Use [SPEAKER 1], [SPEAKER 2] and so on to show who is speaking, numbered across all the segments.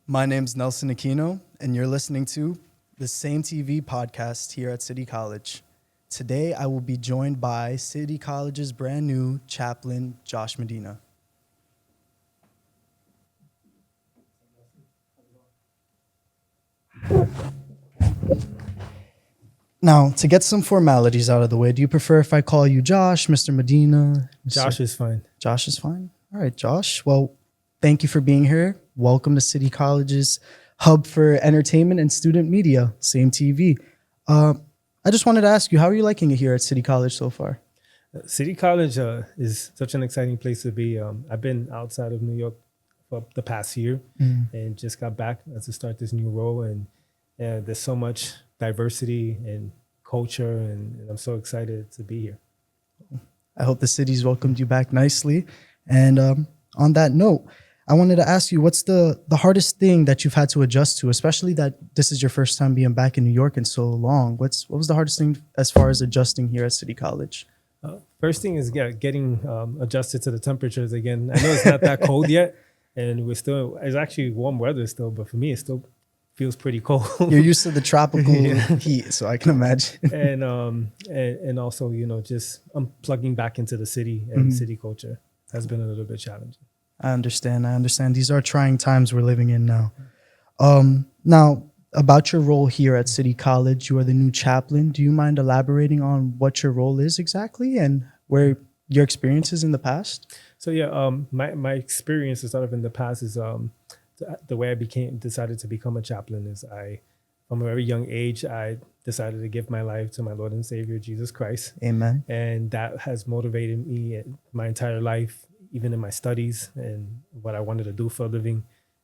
[SPEAKER 1] My name's Nelson Aquino, and you're listening to the S.A.M.E TV podcast here at City College. Today, I will be joined by City College's brand new chaplain, Josh Medina. Now, to get some formalities out of the way, do you prefer if I call you Josh, Mr. Medina?
[SPEAKER 2] Josh is fine.
[SPEAKER 1] Josh is fine? All right, Josh. Well, thank you for being here. Welcome to City College's hub for entertainment and student media, S.A.M.E TV. I just wanted to ask you, how are you liking it here at City College so far?
[SPEAKER 2] City College is such an exciting place to be. I've been outside of New York for the past year and just got back to start this new role. And there's so much diversity and culture, and I'm so excited to be here.
[SPEAKER 1] I hope the city's welcomed you back nicely. And on that note, I wanted to ask you, what's the hardest thing that you've had to adjust to, especially that this is your first time being back in New York in so long? What was the hardest thing as far as adjusting here at City College?
[SPEAKER 2] First thing is getting adjusted to the temperatures again. I know it's not that cold yet, and it's actually warm weather still, but for me, it still feels pretty cold.
[SPEAKER 1] You're used to the tropical heat, so I can imagine.
[SPEAKER 2] And also, just plugging back into the city and city culture has been a little bit challenging.
[SPEAKER 1] I understand. These are trying times we're living in now. Now, about your role here at City College, you are the new chaplain. Do you mind elaborating on what your role is exactly and where your experiences in the past?
[SPEAKER 2] So my experience sort of in the past is the way I decided to become a chaplain is from a very young age, I decided to give my life to my Lord and Savior, Jesus Christ.
[SPEAKER 1] Amen.
[SPEAKER 2] And that has motivated me my entire life, even in my studies and what I wanted to do for a living.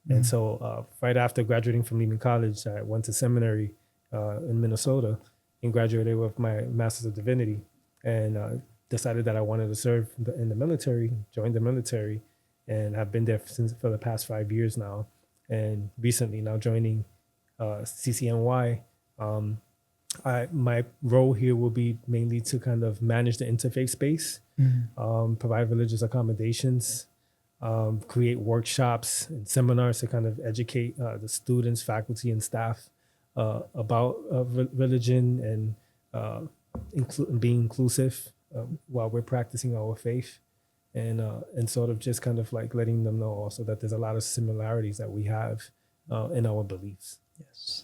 [SPEAKER 2] And so right after graduating from leaving college, I went to seminary in Minnesota and graduated with my Master's of Divinity, and decided that I wanted to serve in the military, joined the military, and I've been there for the past 5 years now. And recently now joining CCNY, my role here will be mainly to kind of manage the interfaith space, provide religious accommodations, create workshops and seminars to kind of educate the students, faculty, and staff about religion and being inclusive while we're practicing our faith, and sort of just kind of like letting them know also that there's a lot of similarities that we have in our beliefs.
[SPEAKER 1] Yes,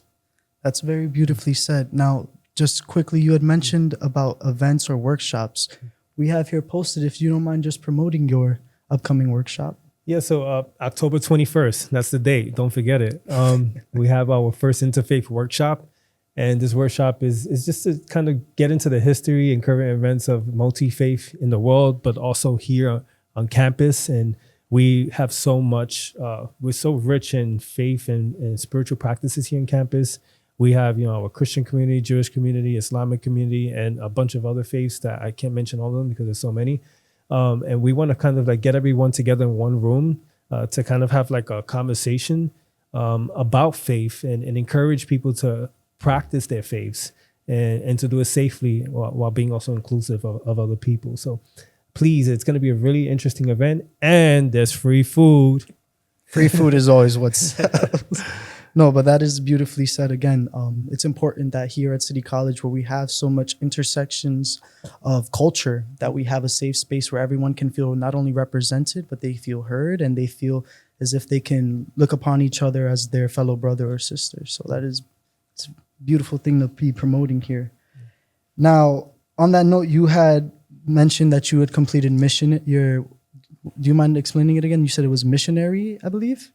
[SPEAKER 1] that's very beautifully said. Now, just quickly, you had mentioned about events or workshops. We have here posted, if you don't mind just promoting your upcoming workshop.
[SPEAKER 2] Yeah, so October 21st, that's the date. Don't forget it. We have our first interfaith workshop. And this workshop is just to kind of get into the history and current events of multi-faith in the world, but also here on campus. And we have so much, we're so rich in faith and spiritual practices here on campus. We have, our Christian community, Jewish community, Islamic community, and a bunch of other faiths that I can't mention all of them because there's so many. And we want to kind of like get everyone together in one room to kind of have like a conversation about faith and encourage people to practice their faiths and to do it safely while being also inclusive of other people. So please, it's going to be a really interesting event, and there's free food.
[SPEAKER 1] Free food is always what sells. No, but that is beautifully said. Again, it's important that here at City College, where we have so much intersections of culture, that we have a safe space where everyone can feel not only represented, but they feel heard and they feel as if they can look upon each other as their fellow brother or sister. So it's a beautiful thing to be promoting here. Now, on that note, you had mentioned that you had completed mission. Do you mind explaining it again? You said it was missionary, I believe,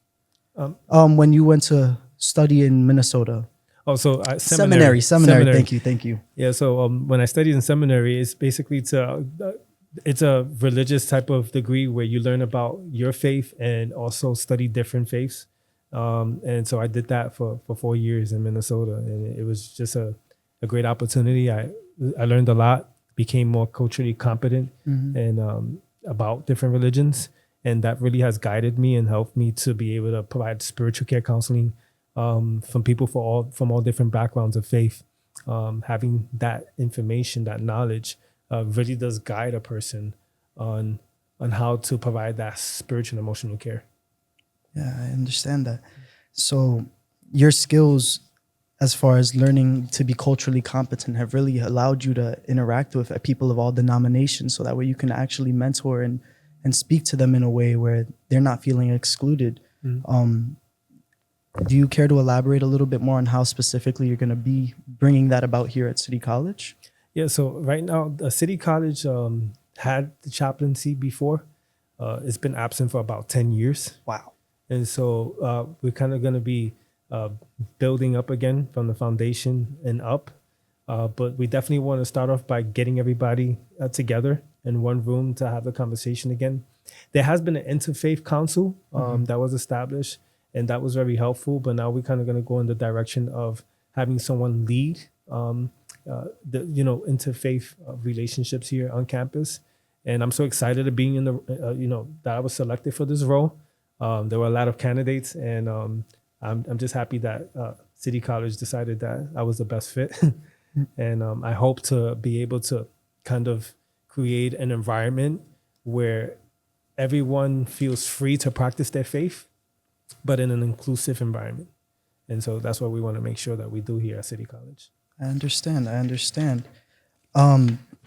[SPEAKER 1] when you went to study in Minnesota.
[SPEAKER 2] Oh, so
[SPEAKER 1] seminary. Thank you.
[SPEAKER 2] Yeah. So when I studied in seminary, it's basically it's a religious type of degree where you learn about your faith and also study different faiths. And so I did that for 4 years in Minnesota, and it was just a great opportunity. I learned a lot, became more culturally competent and about different religions. And that really has guided me and helped me to be able to provide spiritual care counseling from people from all different backgrounds of faith. Having that information, that knowledge, really does guide a person on how to provide that spiritual and emotional care.
[SPEAKER 1] Yeah, I understand that. So your skills as far as learning to be culturally competent have really allowed you to interact with people of all denominations, so that way you can actually mentor and speak to them in a way where they're not feeling excluded. Um, do you care to elaborate a little bit more on how specifically you're going to be bringing that about here at City College?
[SPEAKER 2] Yeah, so right now, the City College had the chaplaincy before. It's been absent for about 10 years.
[SPEAKER 1] Wow.
[SPEAKER 2] And so we're kind of going to be building up again from the foundation and up. But we definitely want to start off by getting everybody together in one room to have the conversation again. There has been an interfaith council that was established, and that was very helpful. But now we're kind of going to go in the direction of having someone lead the interfaith relationships here on campus. And I'm so excited to being in the that I was selected for this role. There were a lot of candidates, and I'm just happy that City College decided that I was the best fit. And I hope to be able to kind of create an environment where everyone feels free to practice their faith, but in an inclusive environment. And so that's what we want to make sure that we do here at City College.
[SPEAKER 1] I understand.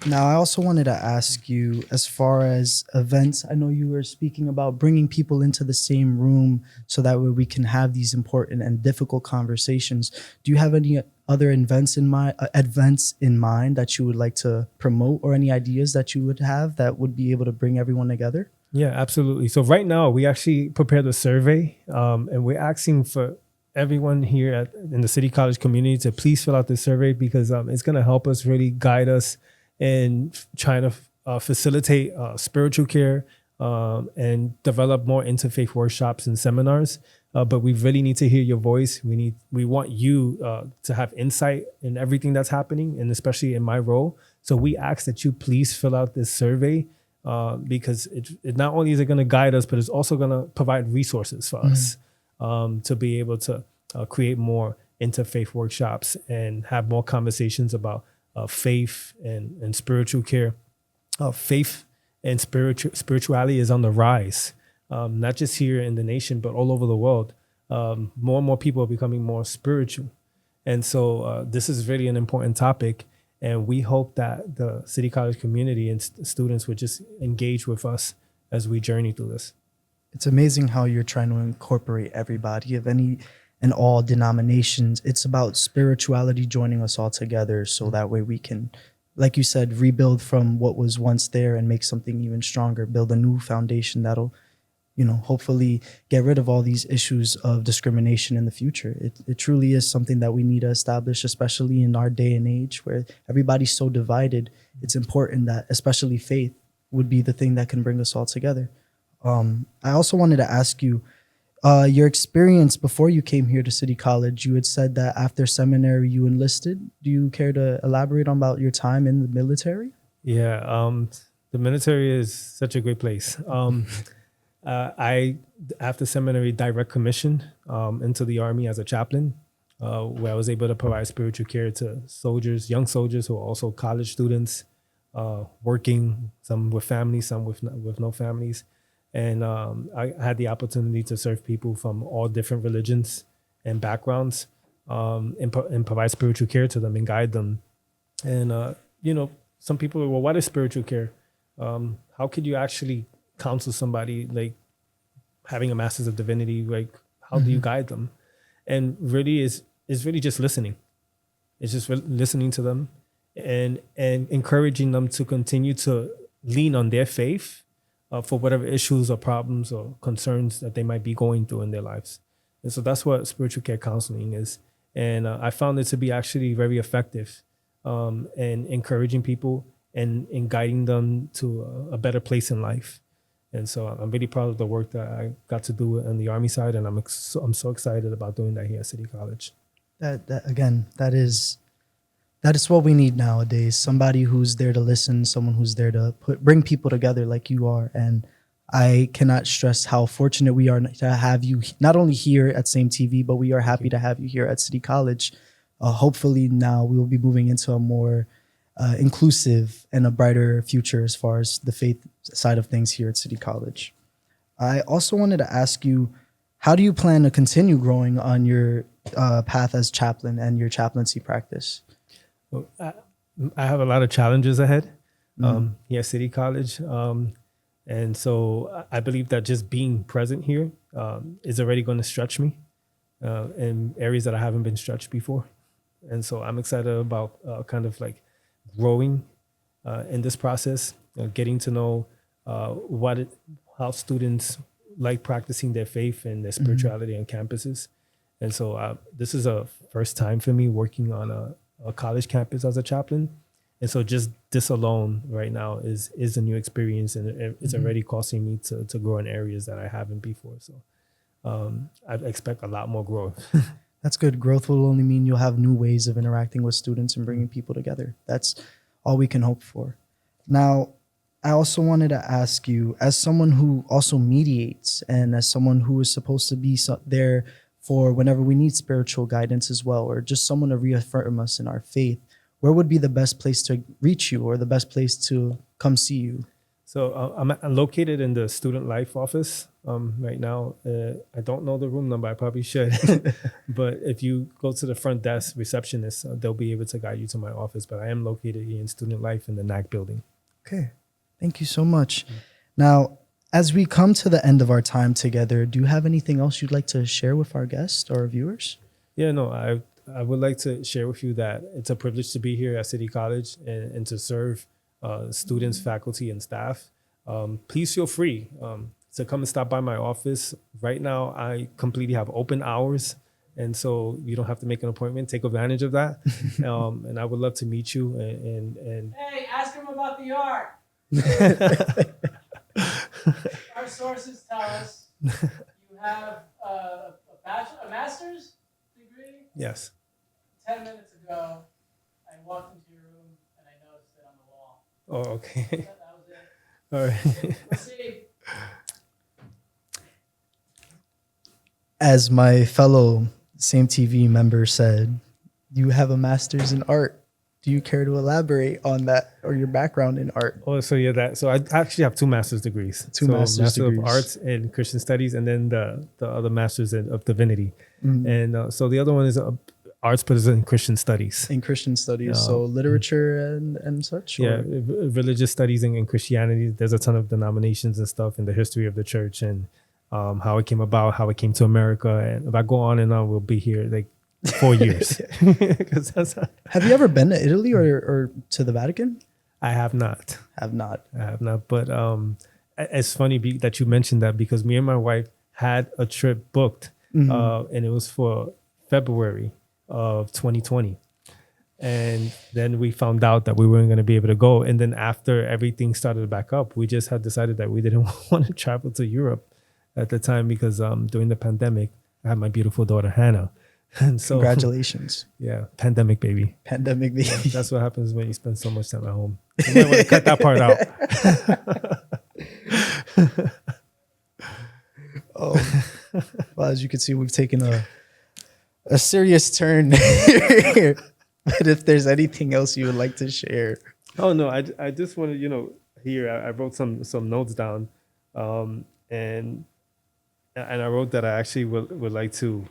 [SPEAKER 1] Now, I also wanted to ask you, as far as events, I know you were speaking about bringing people into the same room so that way we can have these important and difficult conversations. Do you have any other events in mind that you would like to promote, or any ideas that you would have that would be able to bring everyone together?
[SPEAKER 2] Yeah, absolutely. So right now, we actually prepared a survey, and we're asking for everyone here in the City College community to please fill out this survey, because it's going to help us really guide us in trying to facilitate spiritual care and develop more interfaith workshops and seminars. But we really need to hear your voice. We want you to have insight in everything that's happening, and especially in my role. So we ask that you please fill out this survey, because it not only is it going to guide us, but it's also going to provide resources for us to be able to create more interfaith workshops and have more conversations about faith and spiritual care. Faith and spirituality is on the rise, not just here in the nation, but all over the world. More and more people are becoming more spiritual. And so this is really an important topic. And we hope that the City College community and students would just engage with us as we journey through this.
[SPEAKER 1] It's amazing how you're trying to incorporate everybody of any and all denominations. It's about spirituality joining us all together, so that way we can, like you said, rebuild from what was once there and make something even stronger, build a new foundation that'll, hopefully get rid of all these issues of discrimination in the future. It truly is something that we need to establish, especially in our day and age where everybody's so divided. It's important that especially faith would be the thing that can bring us all together. I also wanted to ask you, your experience before you came here to City College. You had said that after seminary you enlisted. Do you care to elaborate on about your time in the military?
[SPEAKER 2] Yeah, the military is such a great place. I, after seminary, direct commissioned into the Army as a chaplain, where I was able to provide spiritual care to soldiers, young soldiers who are also college students, working, some with families, some with no families. And I had the opportunity to serve people from all different religions and backgrounds, and provide spiritual care to them and guide them. And, some people are, well, what is spiritual care? How could you actually counsel somebody like having a master's of divinity? Like, how do you guide them? And really is really just listening. It's just listening to them and encouraging them to continue to lean on their faith for whatever issues or problems or concerns that they might be going through in their lives. And so that's what spiritual care counseling is. And I found it to be actually very effective in encouraging people and in guiding them to a better place in life. And so I'm really proud of the work that I got to do on the Army side, and I'm so excited about doing that here at City College.
[SPEAKER 1] That is what we need nowadays. Somebody who's there to listen, someone who's there to bring people together like you are. And I cannot stress how fortunate we are to have you not only here at S.A.M.E TV, but we are happy to have you here at City College. Hopefully now we will be moving into a more inclusive and a brighter future as far as the faith side of things here at City College. I also wanted to ask you, How do you plan to continue growing on your path as chaplain and your chaplaincy practice?
[SPEAKER 2] Well, I have a lot of challenges ahead here at City College. And so I believe that just being present here is already going to stretch me in areas that I haven't been stretched before. And so I'm excited about kind of like growing in this process, getting to know how students like practicing their faith and their spirituality on campuses. And so this is a first time for me working on a college campus as a chaplain. And so just this alone right now is a new experience, and it's already causing me to grow in areas that I haven't before. So I expect a lot more growth.
[SPEAKER 1] That's good. Growth will only mean you'll have new ways of interacting with students and bringing people together. That's all we can hope for. Now, I also wanted to ask you, as someone who also mediates and as someone who is supposed to be there for whenever we need spiritual guidance as well, or just someone to reaffirm us in our faith, where would be the best place to reach you or the best place to come see you?
[SPEAKER 2] So I'm located in the student life office right now. I don't know the room number. I probably should. But if you go to the front desk receptionist, they'll be able to guide you to my office. But I am located here in student life in the NAC building.
[SPEAKER 1] Okay. Thank you so much. Now, as we come to the end of our time together, do you have anything else you'd like to share with our guests or viewers?
[SPEAKER 2] Yeah, no, I would like to share with you that it's a privilege to be here at City College and to serve students, faculty, and staff. Please feel free to come and stop by my office. Right now, I completely have open hours, and so you don't have to make an appointment. Take advantage of that. And I would love to meet you. And
[SPEAKER 3] hey, ask him about the art. Our sources tell us you have a master's degree.
[SPEAKER 2] Yes.
[SPEAKER 3] 10 minutes ago, I walked into your room and I noticed it on the wall.
[SPEAKER 2] Oh, okay.
[SPEAKER 3] That was it.
[SPEAKER 2] All right.
[SPEAKER 3] We'll see.
[SPEAKER 1] As my fellow S.A.M.E TV member said, you have a master's in art. Do you care to elaborate on that or your background in art?
[SPEAKER 2] Oh, so yeah, so I actually have two master's degrees.
[SPEAKER 1] Two master's degrees.
[SPEAKER 2] Master of Arts in Christian Studies, and then the other master's of Divinity. And so the other one is arts, but it's in Christian Studies.
[SPEAKER 1] In Christian Studies, so literature and such?
[SPEAKER 2] Yeah, religious studies and Christianity. There's a ton of denominations and stuff in the history of the church and how it came about, how it came to America. And if I go on and on, we'll be here like 4 years.
[SPEAKER 1] Have you ever been to Italy or to the Vatican?
[SPEAKER 2] I have not.
[SPEAKER 1] I have not.
[SPEAKER 2] But it's funny that you mentioned that, because me and my wife had a trip booked and it was for February of 2020. And then we found out that we weren't going to be able to go. And then after everything started back up, we just had decided that we didn't want to travel to Europe at the time because during the pandemic, I had my beautiful daughter, Hannah. And so,
[SPEAKER 1] congratulations.
[SPEAKER 2] Yeah, pandemic baby.
[SPEAKER 1] Pandemic baby.
[SPEAKER 2] That's what happens when you spend so much time at home. You might want to cut that part out.
[SPEAKER 1] Oh, well, as you can see, we've taken a serious turn here. But if there's anything else you would like to share.
[SPEAKER 2] Oh, no, I just wanted, here I wrote some notes down. And I wrote that I actually would like to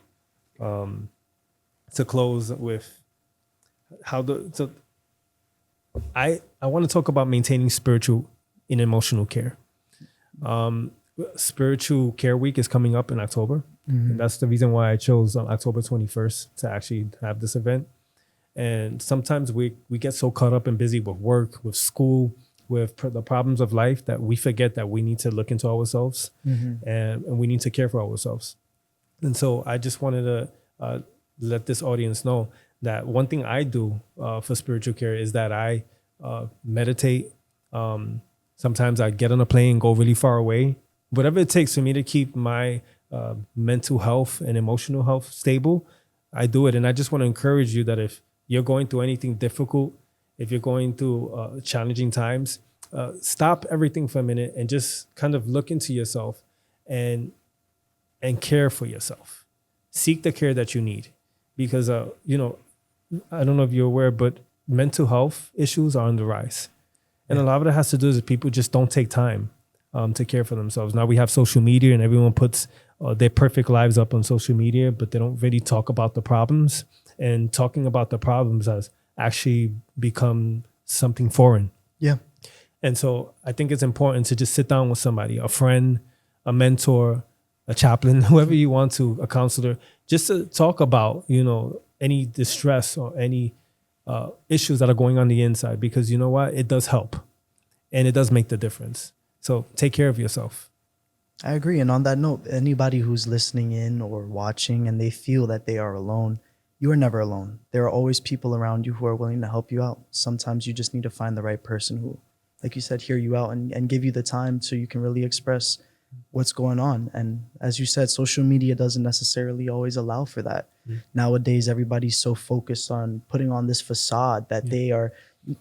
[SPEAKER 2] close with I want to talk about maintaining spiritual and emotional care. Spiritual Care Week is coming up in October. And that's the reason why I chose October 21st to actually have this event. And sometimes we get so caught up and busy with work, with school, with the problems of life that we forget that we need to look into ourselves and we need to care for ourselves. And so I just wanted to let this audience know that one thing I do for spiritual care is that I meditate. Sometimes I get on a plane, go really far away, whatever it takes for me to keep my mental health and emotional health stable, I do it. And I just want to encourage you that if you're going through anything difficult, if you're going through challenging times, stop everything for a minute and just kind of look into yourself and care for yourself. Seek the care that you need. Because, I don't know if you're aware, but mental health issues are on the rise. And a lot of it has to do with people just don't take time to care for themselves. Now we have social media and everyone puts their perfect lives up on social media, but they don't really talk about the problems. And talking about the problems has actually become something foreign.
[SPEAKER 1] Yeah.
[SPEAKER 2] And so I think it's important to just sit down with somebody, a friend, a mentor, a chaplain, whoever you want to, a counselor, just to talk about, any distress or any issues that are going on the inside, because you know what? It does help and it does make the difference. So take care of yourself.
[SPEAKER 1] I agree. And on that note, anybody who's listening in or watching and they feel that they are alone, you are never alone. There are always people around you who are willing to help you out. Sometimes you just need to find the right person who, like you said, hear you out and give you the time so you can really express what's going on. And as you said, social media doesn't necessarily always allow for that. Nowadays, everybody's so focused on putting on this facade that they are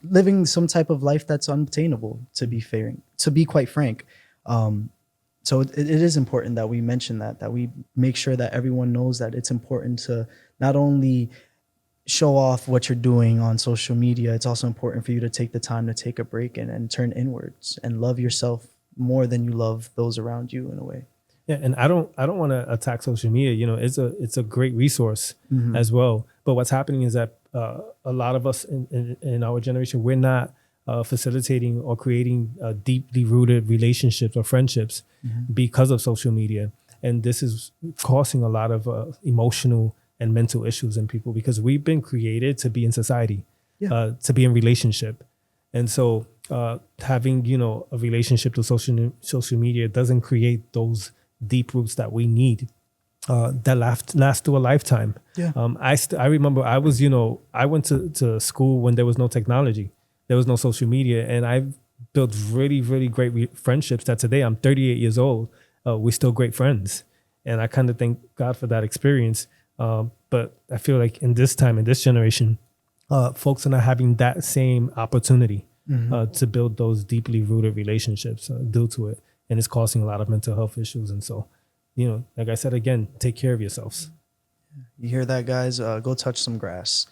[SPEAKER 1] living some type of life that's unattainable, to be quite frank. So it is important that we mention that we make sure that everyone knows that it's important to not only show off what you're doing on social media, it's also important for you to take the time to take a break and turn inwards and love yourself more than you love those around you in a way.
[SPEAKER 2] Yeah, and I don't want to attack social media. It's a great resource as well. But what's happening is that a lot of us in our generation, we're not facilitating or creating deeply rooted relationships or friendships because of social media, and this is causing a lot of emotional and mental issues in people, because we've been created to be in society, to be in relationship, and so having a relationship to social media doesn't create those deep roots that we need that last through a lifetime. I remember I went to school when there was no technology, there was no social media, and I built really, really great friendships that today I'm 38 years old, we're still great friends, and I kind of thank God for that experience. But I feel like in this time, in this generation, folks are not having that same opportunity to build those deeply rooted relationships due to it. And it's causing a lot of mental health issues. And so, like I said, again, take care of yourselves.
[SPEAKER 1] You hear that, guys? Go touch some grass.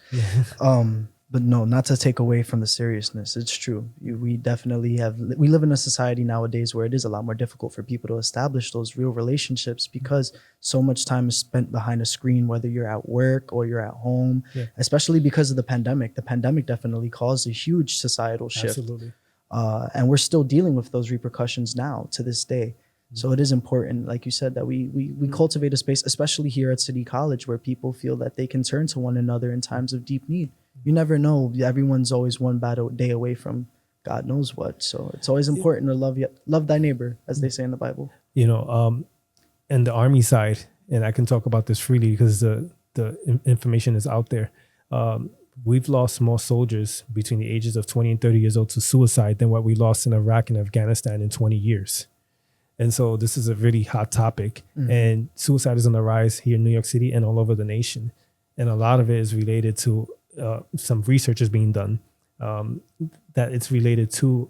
[SPEAKER 1] But no, not to take away from the seriousness. It's true. We definitely we live in a society nowadays where it is a lot more difficult for people to establish those real relationships because so much time is spent behind a screen, whether you're at work or you're at home, especially because of the pandemic. The pandemic definitely caused a huge societal shift.
[SPEAKER 2] Absolutely.
[SPEAKER 1] And we're still dealing with those repercussions now to this day. So it is important, like you said, that we cultivate a space, especially here at City College, where people feel that they can turn to one another in times of deep need. You never know. Everyone's always one bad day away from God knows what. So it's always important to love thy neighbor, as they say in the Bible.
[SPEAKER 2] And the Army side, and I can talk about this freely because the information is out there. We've lost more soldiers between the ages of 20 and 30 years old to suicide than what we lost in Iraq and Afghanistan in 20 years. And so this is a really hot topic. And suicide is on the rise here in New York City and all over the nation. And a lot of it is related to some research is being done that it's related to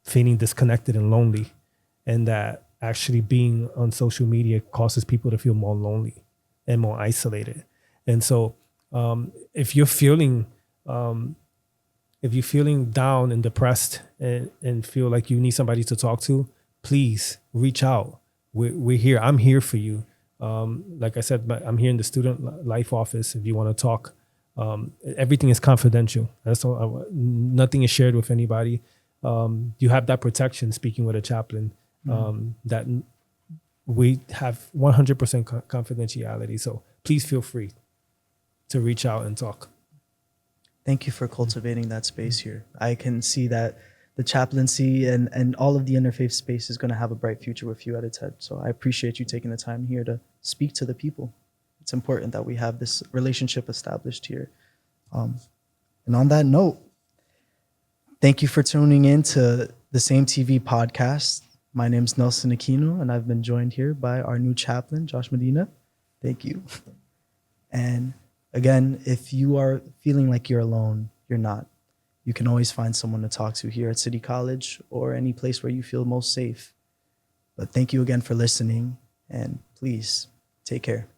[SPEAKER 2] feeling disconnected and lonely, and that actually being on social media causes people to feel more lonely and more isolated. And so if you're feeling down and depressed and feel like you need somebody to talk to, please reach out. We're here. I'm here for you. Like I said, I'm here in the student life office if you want to talk. Everything is confidential. That's all. Nothing is shared with anybody. You have that protection speaking with a chaplain, that we have 100% confidentiality. So please feel free to reach out and talk.
[SPEAKER 1] Thank you for cultivating that space here. I can see that the chaplaincy and all of the interfaith space is going to have a bright future with you at its head. So I appreciate you taking the time here to speak to the people. It's important that we have this relationship established here. And on that note, thank you for tuning in to the S.A.M.E TV podcast. My name's Nelson Aquino, and I've been joined here by our new chaplain, Josh Medina. Thank you. And again, if you are feeling like you're alone, you're not. You can always find someone to talk to here at City College or any place where you feel most safe. But thank you again for listening, and please take care.